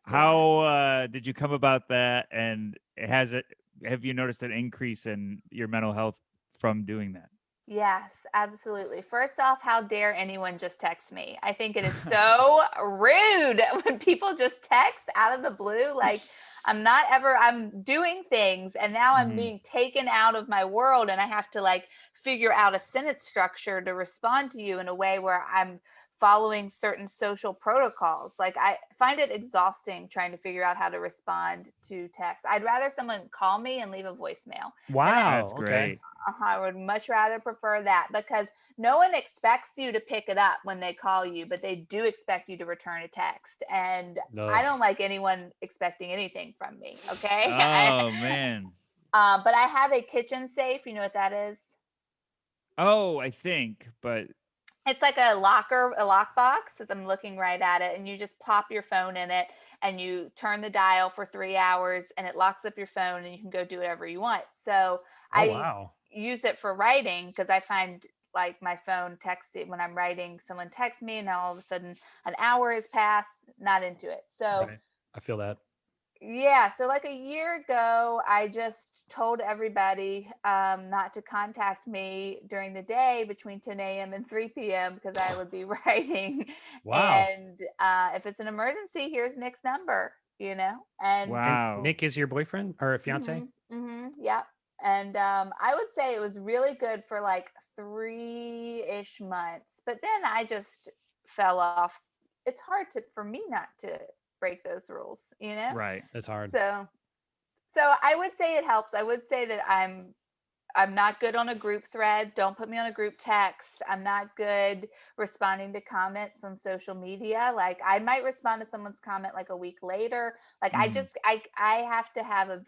How did you come about that? And have you noticed an increase in your mental health from doing that? Yes, absolutely. First off, how dare anyone just text me? I think it is so rude when people just text out of the blue. Like, I'm doing things and now I'm being taken out of my world and I have to like figure out a sentence structure to respond to you in a way where I'm following certain social protocols. Like I find it exhausting trying to figure out how to respond to text. I'd rather someone call me and leave a voicemail. Wow, that's great. I would much rather prefer that because no one expects you to pick it up when they call you, but they do expect you to return a text. And I don't like anyone expecting anything from me. Okay. Oh man. But I have a kitchen safe. You know what that is? Oh, I think, but it's like a lockbox that I'm looking right at it. And you just pop your phone in it and you turn the dial for 3 hours and it locks up your phone and you can go do whatever you want. So I use it for writing because I find like my phone texted when I'm writing, someone texts me and now all of a sudden an hour has passed, not into it. So I feel that. Yeah. So like a year ago, I just told everybody not to contact me during the day between 10 a.m. and 3 p.m. because I would be writing. Wow. And if it's an emergency, here's Nick's number, And wow. And Nick is your boyfriend or fiance? Yeah. And I would say it was really good for like 3-ish months, but then I just fell off. It's hard for me not to break those rules, Right. It's hard. So I would say it helps. I would say that I'm not good on a group thread. Don't put me on a group text. I'm not good responding to comments on social media. Like I might respond to someone's comment like a week later. Like I have to have a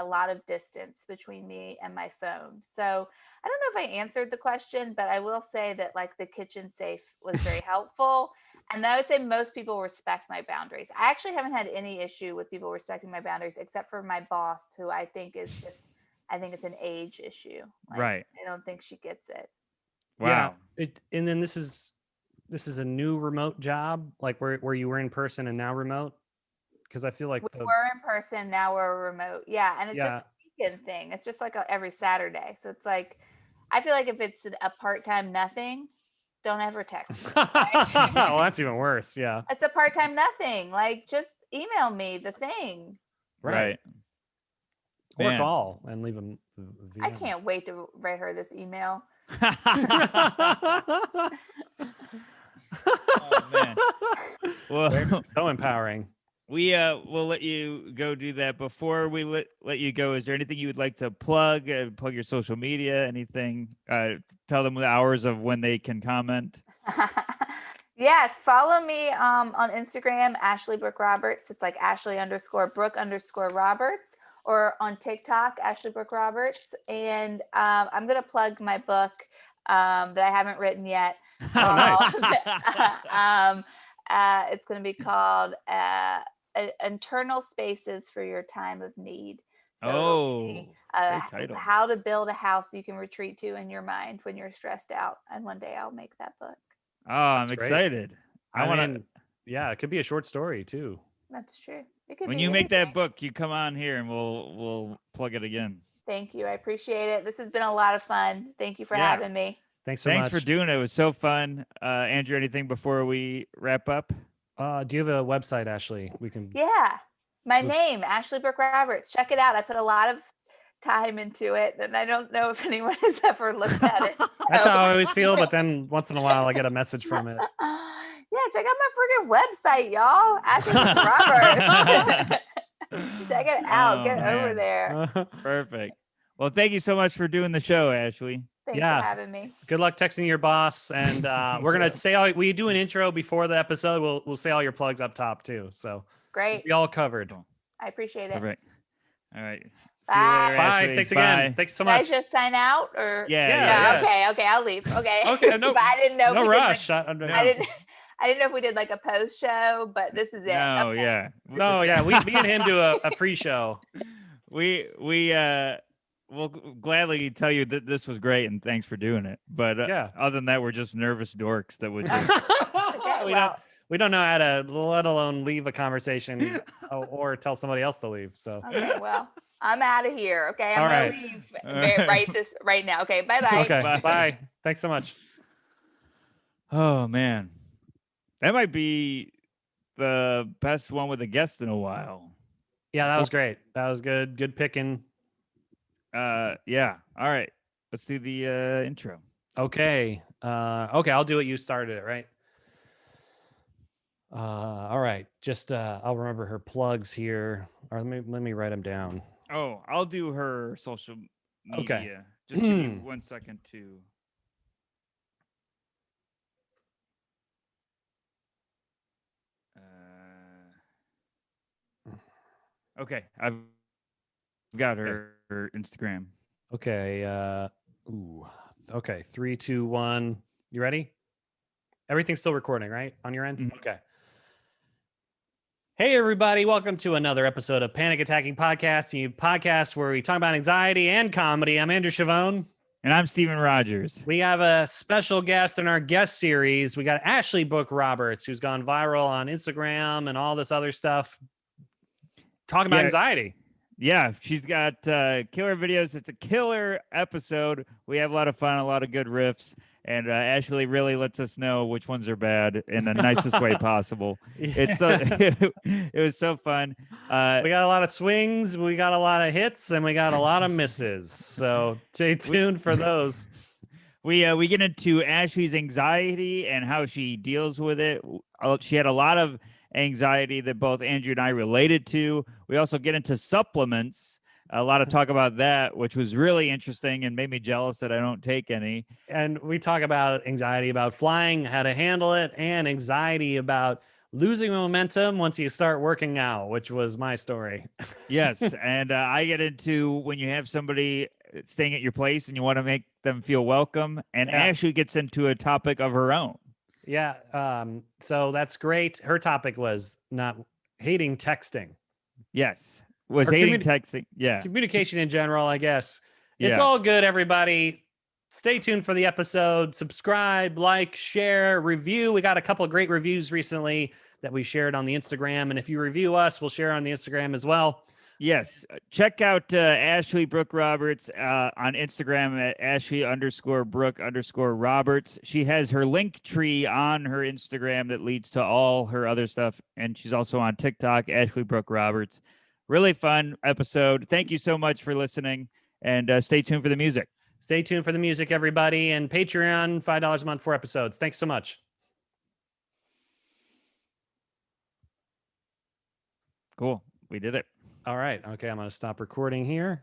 lot of distance between me and my phone. So I don't know if I answered the question, but I will say that like the kitchen safe was very helpful. And I would say most people respect my boundaries. I actually haven't had any issue with people respecting my boundaries, except for my boss, who I think it's an age issue. Like, right. I don't think she gets it. Wow. Yeah. And then this is a new remote job, like where you were in person and now remote. Because I feel like we were in person, now we're remote. Yeah, and it's just a weekend thing. It's just like every Saturday. So it's like, I feel like if it's a part-time nothing, don't ever text me. Well, that's even worse. Yeah. It's a part-time nothing. Like, just email me the thing. Right. Or call and leave them. I can't wait to write her this email. Oh, man. Well, so empowering. We will let you go do that. Before we let you go, is there anything you would like to plug? Plug your social media, anything? Tell them the hours of when they can comment. Yeah, follow me on Instagram, Ashley Brooke Roberts. It's like Ashley_Brooke_Roberts, or on TikTok, Ashley Brooke Roberts. And I'm gonna plug my book that I haven't written yet. Oh, nice. It's gonna be called Internal Spaces for Your Time of Need. So it'll be, great title. how to build a house you can retreat to in your mind when you're stressed out. And one day I'll make that book. Oh, I'm That's great. excited. I want to. Yeah, it could be a short story too. That's true. It could When be you make anything. that book, you come on here and we'll plug it again. Thank you. I appreciate it. This has been a lot of fun. Thank you for having me. Thanks so much. Thanks for doing it. It was so fun. Andrew, anything before we wrap up? Do you have a website, Ashley? We can. Yeah. My name, Ashley Brooke Roberts. Check it out. I put a lot of time into it, and I don't know if anyone has ever looked at it. That's how I always feel, but then once in a while I get a message from it. Yeah, check out my freaking website, y'all. Ashley Brooke Roberts. Check it out. Get over there. Perfect. Well, thank you so much for doing the show, Ashley. Thanks for having me. Good luck texting your boss, and we're gonna say we do an intro before the episode. We'll say all your plugs up top too. So great. We all covered. I appreciate it. Perfect. All right. Bye. See you later, Bye. Ashley. Thanks again. Thanks so much. Did I just sign out or? Yeah. Okay. I'll leave. Okay. Okay. No. But I didn't know. No rush. I didn't know if we did like a post show, but this is it. No. Okay. Yeah. No. Yeah. Me and him do a pre-show. We'll gladly tell you that this was great and thanks for doing it. But other than that, we're just nervous dorks that would just. We don't know how to, let alone leave a conversation or tell somebody else to leave. So. Okay, well, I'm out of here. Okay, I'm gonna leave right now. Okay, bye. Okay, bye. Thanks so much. Oh man, that might be the best one with a guest in a while. Yeah, that was great. That was good. Good picking. Yeah. All right. Let's do the intro. Okay. Okay, I'll do it. You started it, right? All right. Just I'll remember her plugs here. Or let me write them down. Oh, I'll do her social media. Okay. Just give me 1 second to. Okay, I've got her Instagram. Okay. Okay. 3, 2, 1. You ready? Everything's still recording, right? On your end? Mm-hmm. Okay. Hey, everybody. Welcome to another episode of Panic Attacking Podcast, the podcast where we talk about anxiety and comedy. I'm Andrew Chavone. And I'm Steven Rogers. We have a special guest in our guest series. We got Ashley Brooke Roberts, who's gone viral on Instagram and all this other stuff. Talking about anxiety. Yeah, she's got killer videos. It's a killer episode. We have a lot of fun, a lot of good riffs. And Ashley really lets us know which ones are bad in the nicest way possible. It's so it was so fun. We got a lot of swings, we got a lot of hits, and we got a lot of misses. So stay tuned for those. We get into Ashley's anxiety and how she deals with it. She had a lot of anxiety that both Andrew and I related to. We also get into supplements. A lot of talk about that, which was really interesting and made me jealous that I don't take any. And we talk about anxiety about flying, how to handle it, and anxiety about losing momentum once you start working out, which was my story. Yes. And I get into when you have somebody staying at your place and you want to make them feel welcome. And Ashley gets into a topic of her own. Yeah. So that's great. Her topic was not hating texting. Yes. Was hating texting. Yeah. Communication in general, I guess. It's all good, everybody. Stay tuned for the episode. Subscribe, like, share, review. We got a couple of great reviews recently that we shared on the Instagram. And if you review us, we'll share on the Instagram as well. Yes. Check out Ashley Brooke Roberts on Instagram at Ashley_Brooke_Roberts. She has her link tree on her Instagram that leads to all her other stuff. And she's also on TikTok, Ashley Brooke Roberts. Really fun episode. Thank you so much for listening, and stay tuned for the music. Stay tuned for the music, everybody, and Patreon, $5 a month, 4 episodes. Thanks so much. Cool. We did it. All right. Okay, I'm going to stop recording here.